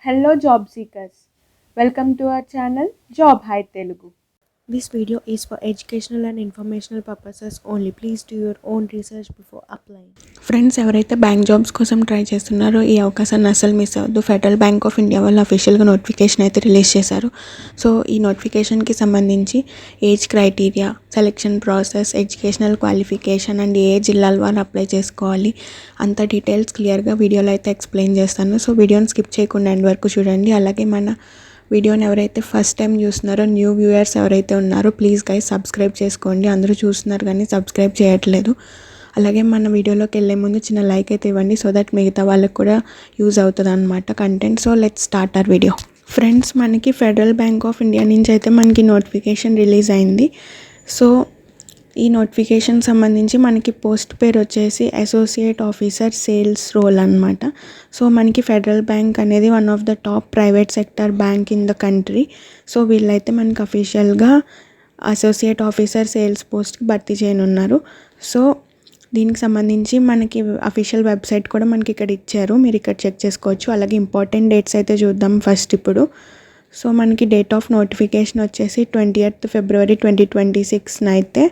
Hello job seekers. Welcome to our channel Job Hai Telugu. This video is for educational and informational purposes only. Please do your own research before applying. Friends, ఎవరైతే bank jobs కోసం try చేస్తున్నారో ఈ అవకాశాన్ని అసలు miss అవ్వద్దు. Federal bank of India వాళ్ళు అఫీషియల్గా notification అయితే రిలీజ్ చేశారు. సో ఈ నోటిఫికేషన్కి సంబంధించి age criteria, selection process, educational qualification and ఏ జిల్లాల వారు అప్లై చేసుకోవాలి అంత డీటెయిల్స్ క్లియర్గా వీడియోలో అయితే ఎక్స్ప్లెయిన్ చేస్తాను. సో వీడియోని స్కిప్ చేయకుండా ఎండ్ వరకు చూడండి. అలాగే మన వీడియోని ఎవరైతే ఫస్ట్ టైం చూస్తున్నారో, న్యూ వ్యూయర్స్ ఎవరైతే ఉన్నారో ప్లీజ్ గైస్ సబ్స్క్రైబ్ చేసుకోండి. అందరూ చూస్తున్నారు కానీ సబ్స్క్రైబ్ చేయట్లేదు. అలాగే మన వీడియోలోకి వెళ్ళే ముందు చిన్న లైక్ అయితే ఇవ్వండి, సో దట్ మిగతా వాళ్ళకి కూడా యూజ్ అవుతుంది అనమాట content. So let's start our video. Friends, మనకి ఫెడరల్ బ్యాంక్ ఆఫ్ ఇండియా నుంచి అయితే మనకి నోటిఫికేషన్ రిలీజ్ అయింది. సో ఈ నోటిఫికేషన్ సంబంధించి మనకి పోస్ట్ పేరు వచ్చేసి అసోసియేట్ ఆఫీసర్ సేల్స్ రోల్ అనమాట. సో మనకి ఫెడరల్ బ్యాంక్ అనేది one of the top private sector bank in the country. So వీళ్ళైతే మనకి అఫీషియల్గా అసోసియేట్ ఆఫీసర్ సేల్స్ పోస్ట్కి భర్తీ చేయనున్నారు. సో దీనికి సంబంధించి మనకి అఫీషియల్ వెబ్సైట్ కూడా మనకి ఇక్కడ ఇచ్చారు, మీరు ఇక్కడ చెక్ చేసుకోవచ్చు. అలాగే ఇంపార్టెంట్ డేట్స్ అయితే చూద్దాం ఫస్ట్ ఇప్పుడు. సో మనకి డేట్ ఆఫ్ నోటిఫికేషన్ వచ్చేసి 20th February 2026 అయితే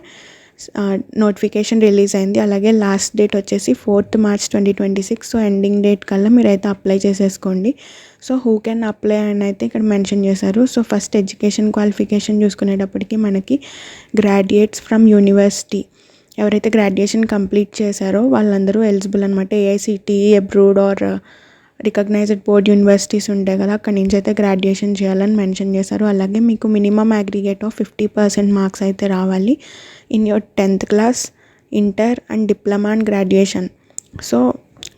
నోటిఫికేషన్ రిలీజ్ అయింది. అలాగే లాస్ట్ డేట్ వచ్చేసి 4th March 2026. So ending date కల్లా మీరైతే అప్లై చేసేసుకోండి. సో హూ కెన్ అప్లై అని అయితే ఇక్కడ మెన్షన్ చేశారు. సో ఫస్ట్ ఎడ్యుకేషన్ క్వాలిఫికేషన్ చూసుకునేటప్పటికి మనకి గ్రాడ్యుయేట్స్ ఫ్రమ్ యూనివర్సిటీ, ఎవరైతే గ్రాడ్యుయేషన్ కంప్లీట్ చేశారో వాళ్ళందరూ ఎలిజిబుల్ అనమాట. AICTE approved or recognized board universities ఉంటాయి కదా, అక్కడి నుంచి అయితే గ్రాడ్యుయేషన్ చేయాలని మెన్షన్ చేశారు. అలాగే మీకు మినిమం అగ్రిగేట్ ఆఫ్ 50% మార్క్స్ అయితే రావాలి in your 10th class, inter and diploma and graduation. So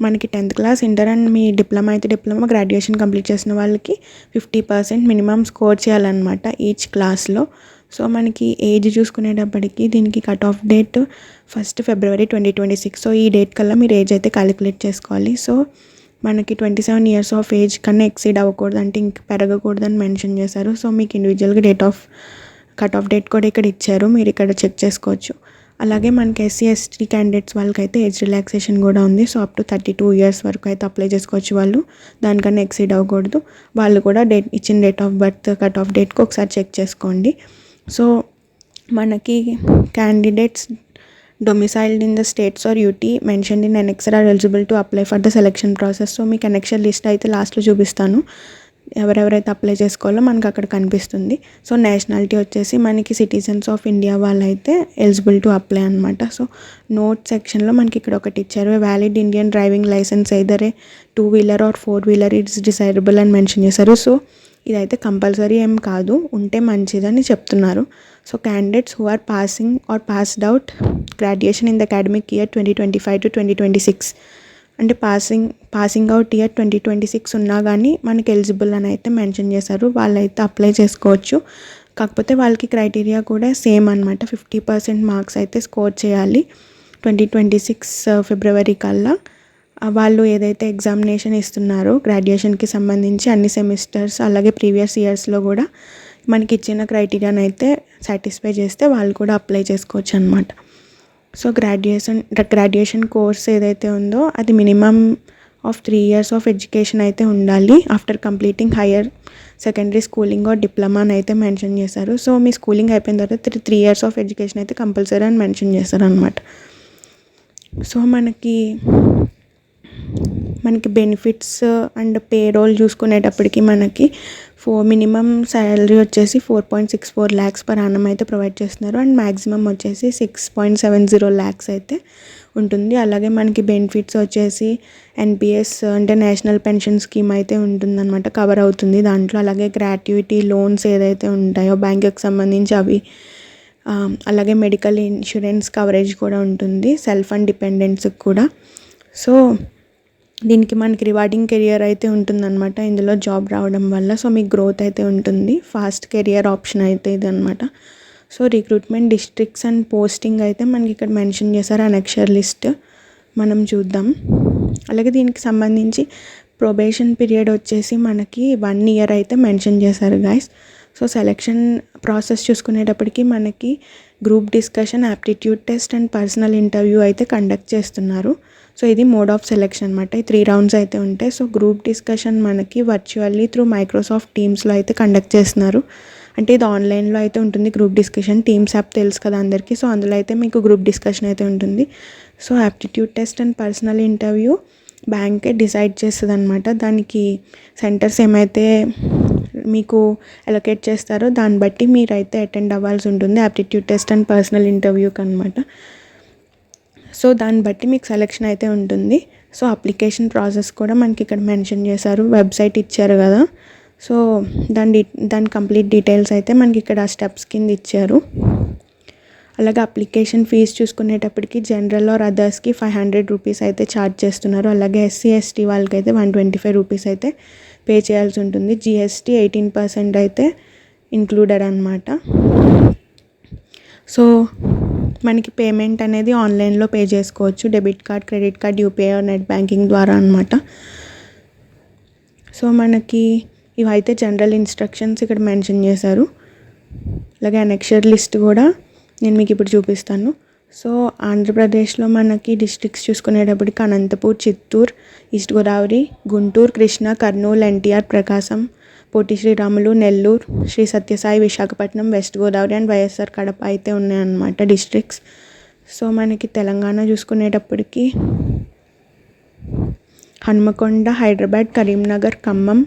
మనకి 10th class, inter and me diploma అయితే డిప్లొమా, గ్రాడ్యుయేషన్ కంప్లీట్ చేసిన వాళ్ళకి 50% మినిమం స్కోర్ చేయాలన్నమాట ఈచ్ క్లాస్లో. సో మనకి ఏజ్ చూసుకునేటప్పటికి దీనికి cut off date 1st February 2026. So ఈ డేట్ కల్లా మీరు ఏజ్ అయితే క్యాలిక్యులేట్ చేసుకోవాలి. సో మనకి 27 years ఆఫ్ ఏజ్ కన్నా ఎక్సీడ్ అవ్వకూడదు, అంటే ఇంక పెరగకూడదని మెన్షన్ చేశారు. సో మీకు ఇండివిజువల్గా కట్ ఆఫ్ డేట్ కూడా ఇక్కడ ఇచ్చారు, మీరు ఇక్కడ చెక్ చేసుకోవచ్చు. అలాగే మనకి SC/ST క్యాండిడేట్స్ వాళ్ళకైతే ఏజ్ రిలాక్సేషన్ కూడా ఉంది. సో అప్ టు 32 years వరకు అయితే అప్లై చేసుకోవచ్చు వాళ్ళు, దానికన్నా ఎక్సీడ్ అవ్వకూడదు. వాళ్ళు కూడా ఇచ్చిన date of birth cut off డేట్కి ఒకసారి చెక్ చేసుకోండి. సో మనకి candidates domiciled in the states or UT mentioned in annexure are eligible to apply for the selection process. So మీకు annexure లిస్ట్ అయితే లాస్ట్లో చూపిస్తాను, ఎవరెవరైతే అప్లై చేసుకోవాలో మనకు అక్కడ కనిపిస్తుంది. సో నేషనాలిటీ వచ్చేసి మనకి సిటిజన్స్ ఆఫ్ ఇండియా వాళ్ళైతే ఎలిజిబుల్ టు అప్లై అనమాట. సో నోట్ సెక్షన్లో మనకి ఇక్కడ ఒకటి ఇచ్చారు, valid Indian driving licence either a 2-wheeler or 4-wheeler it's desirable అని మెన్షన్ చేశారు. సో ఇదైతే కంపల్సరీ ఏం కాదు, ఉంటే మంచిదని చెప్తున్నారు. So candidates who are passing or passed out graduation in the academic year 2025 to 2026, అంటే పాసింగ్ అవుట్ ఇయర్ 2026 ఉన్నా కానీ మనకి ఎలిజిబుల్ అని అయితే మెన్షన్ చేశారు, వాళ్ళైతే అప్లై చేసుకోవచ్చు. కాకపోతే వాళ్ళకి క్రైటీరియా కూడా సేమ్ అనమాట, 50% మార్క్స్ అయితే స్కోర్ చేయాలి 2026 February కల్లా. వాళ్ళు ఏదైతే ఎగ్జామినేషన్ ఇస్తున్నారో గ్రాడ్యుయేషన్కి సంబంధించి అన్ని సెమిస్టర్స్ అలాగే ప్రీవియస్ ఇయర్స్లో కూడా మనకి ఇచ్చిన క్రైటీరియాని అయితే సాటిస్ఫై చేస్తే వాళ్ళు కూడా అప్లై చేసుకోవచ్చు అనమాట. సో గ్రాడ్యుయేషన్ కోర్స్ ఏదైతే ఉందో అది minimum of 3 years of education అయితే ఉండాలి after completing higher secondary schooling or diploma అని అయితే మెన్షన్ చేశారు. సో మీ స్కూలింగ్ అయిపోయిన తర్వాత 3 years ఆఫ్ ఎడ్యుకేషన్ అయితే కంపల్సరీ అని మెన్షన్ చేశారు అనమాట. సో మనకి బెనిఫిట్స్ అండ్ పే రోల్ చూసుకునేటప్పటికి మనకి మినిమం శాలరీ వచ్చేసి 4.64 lakhs per annum అయితే ప్రొవైడ్ చేస్తున్నారు, అండ్ మ్యాక్సిమం వచ్చేసి 6.70 lakhs అయితే ఉంటుంది. అలాగే మనకి బెనిఫిట్స్ వచ్చేసి NPS అంటే నేషనల్ పెన్షన్ స్కీమ్ అయితే ఉంటుందన్నమాట, కవర్ అవుతుంది దాంట్లో. అలాగే గ్రాట్యుటీ లోన్స్ ఏదైతే ఉంటాయో బ్యాంకుకి సంబంధించి అవి, అలాగే మెడికల్ ఇన్సూరెన్స్ కవరేజ్ కూడా ఉంటుంది సెల్ఫ్ అండ్ డిపెండెంట్స్కి కూడా. సో దీనికి మనకి రివార్డింగ్ కెరియర్ అయితే ఉంటుందన్నమాట ఇందులో జాబ్ రావడం వల్ల. సో మీకు గ్రోత్ అయితే ఉంటుంది, ఫాస్ట్ కెరియర్ ఆప్షన్ అయితే ఇది అనమాట. So recruitment districts and posting అయితే మనకి ఇక్కడ మెన్షన్ చేశారు, అనెక్షర్ లిస్ట్ మనం చూద్దాం. అలాగే దీనికి సంబంధించి ప్రొబేషన్ పీరియడ్ వచ్చేసి మనకి 1 year అయితే మెన్షన్ చేశారు గైస్. సో సెలెక్షన్ ప్రాసెస్ చూసుకునేటప్పటికి మనకి group discussion, aptitude test and personal interview అయితే కండక్ట్ చేస్తున్నారు. సో ఇది మోడ్ ఆఫ్ సెలెక్షన్ అనమాట. ఈ 3 రౌండ్స్ అయితే ఉంటాయి. సో గ్రూప్ డిస్కషన్ మనకి వర్చువల్లీ త్రూ మైక్రోసాఫ్ట్ టీమ్స్లో అయితే కండక్ట్ చేస్తున్నారు. అంటే ఇది ఆన్లైన్లో అయితే ఉంటుంది గ్రూప్ డిస్కషన్. టీమ్స్ యాప్ తెలుసు కదా అందరికీ. సో అందులో అయితే మీకు గ్రూప్ డిస్కషన్ అయితే ఉంటుంది. So aptitude test and personal interview బ్యాంకే డిసైడ్ చేస్తుంది అనమాట. దానికి సెంటర్స్ ఏమైతే మీకు అలొకేట్ చేస్తారో దాన్ని బట్టి మీరైతే అటెండ్ అవ్వాల్సి ఉంటుంది యాప్టిట్యూడ్ టెస్ట్ అండ్ పర్సనల్ ఇంటర్వ్యూకి అనమాట. సో దాన్ని బట్టి మీకు సెలెక్షన్ అయితే ఉంటుంది. సో అప్లికేషన్ ప్రాసెస్ కూడా మనకి ఇక్కడ మెన్షన్ చేశారు, వెబ్సైట్ ఇచ్చారు కదా. సో దాని కంప్లీట్ డీటెయిల్స్ అయితే మనకి ఇక్కడ స్టెప్స్ కింద ఇచ్చారు. అలాగే అప్లికేషన్ ఫీజు చూసుకునేటప్పటికి జనరల్ ఆర్ అదర్స్కి 500 రూపీస్ అయితే ఛార్జ్ చేస్తున్నారు. అలాగే ఎస్సీ ఎస్టీ వాళ్ళకి అయితే 125 రూపీస్ అయితే పే చేయాల్సి ఉంటుంది. జిఎస్టీ 18% అయితే ఇంక్లూడెడ్ అనమాట. సో మనకి పేమెంట్ అనేది ఆన్లైన్లో పే చేసుకోవచ్చు, debit card, credit card, UPI, net banking ద్వారా అనమాట. సో మనకి ఇవైతే జనరల్ ఇన్స్ట్రక్షన్స్ ఇక్కడ మెన్షన్ చేశారు. అలాగే అనెక్షర్ లిస్ట్ కూడా నేను మీకు ఇప్పుడు చూపిస్తాను. సో ఆంధ్రప్రదేశ్లో మనకి డిస్ట్రిక్ట్స్ చూసుకునేటప్పటికి Anantapur, Chittoor, east Godavari, Guntur, Krishna, Kurnool, NTR, Prakasam, Potti Sriramulu, Nellore, Sri Sathya Sai, Visakhapatnam, west Godavari and YSR Kadapa అయితే ఉన్నాయన్నమాట డిస్ట్రిక్ట్స్. సో మనకి తెలంగాణ చూసుకునేటప్పటికి హన్మకొండ, హైదరాబాద్, కరీంనగర్, ఖమ్మం,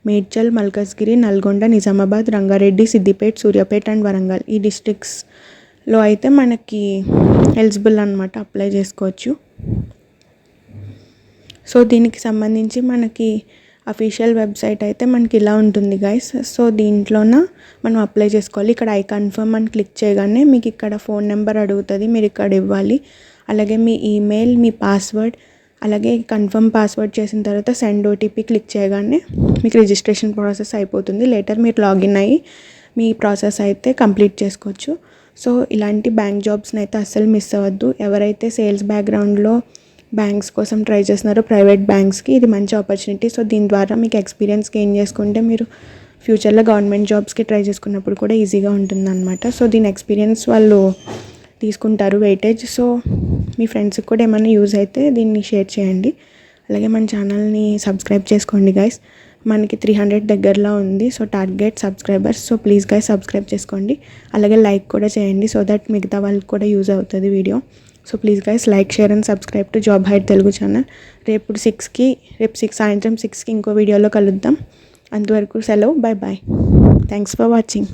మేడ్చల్, మల్కజ్గిరి, నల్గొండ, నిజామాబాద్, రంగారెడ్డి, సిద్దిపేట, సూర్యాపేట అండ్ వరంగల్ ఈ డిస్ట్రిక్ట్స్లో అయితే మనకి ఎలిజిబుల్ అనమాట, అప్లై చేసుకోవచ్చు. సో దీనికి సంబంధించి మనకి అఫీషియల్ వెబ్సైట్ అయితే మనకి ఇలా ఉంటుంది గైస్. సో దీంట్లోన మనం అప్లై చేసుకోవాలి. ఇక్కడ ఐ కన్ఫర్మ్ అని క్లిక్ చేయగానే మీకు ఇక్కడ ఫోన్ నెంబర్ అడుగుతుంది, మీరు ఇక్కడ ఇవ్వాలి. అలాగే మీ ఈమెయిల్, మీ పాస్వర్డ్, అలాగే కన్ఫర్మ్ పాస్వర్డ్ చేసిన తర్వాత సెండ్ ఓటీపీ క్లిక్ చేయగానే మీకు రిజిస్ట్రేషన్ ప్రాసెస్ అయిపోతుంది. లేటర్ మీరు లాగిన్ అయ్యి మీ ప్రాసెస్ అయితే కంప్లీట్ చేసుకోవచ్చు. సో ఇలాంటి బ్యాంక్ జాబ్స్ని అయితే అస్సలు మిస్ అవ్వద్దు. ఎవరైతే సేల్స్ బ్యాక్గ్రౌండ్లో బ్యాంక్స్ కోసం ట్రై చేస్తున్నారో, ప్రైవేట్ బ్యాంక్స్కి ఇది మంచి ఆపర్చునిటీ. సో దీని ద్వారా మీకు ఎక్స్పీరియన్స్ గెయిన్ చేసుకుంటే మీరు ఫ్యూచర్లో గవర్నమెంట్ జాబ్స్కి ట్రై చేసుకున్నప్పుడు కూడా ఈజీగా ఉంటుందన్నమాట. సో దీని ఎక్స్పీరియన్స్ వాళ్ళు తీసుకుంటారు వెయిటేజ్. సో మీ ఫ్రెండ్స్కి కూడా ఏమైనా యూజ్ అయితే దీన్ని షేర్ చేయండి. అలాగే మన ఛానల్ని సబ్స్క్రైబ్ చేసుకోండి గైస్. మనకి 300 దగ్గరలో ఉంది. So target subscribers. So please guys subscribe చేసుకోండి. అలాగే లైక్ కూడా చేయండి సో దట్ మిగతా వాళ్ళకి కూడా యూజ్ అవుతుంది video. So please guys like, share and subscribe to job height Telugu channel. రేపు సాయంత్రం 6కి ఇంకో వీడియోలో కలుద్దాం. అంతవరకు సెలవు. Bye bye. Thanks for watching.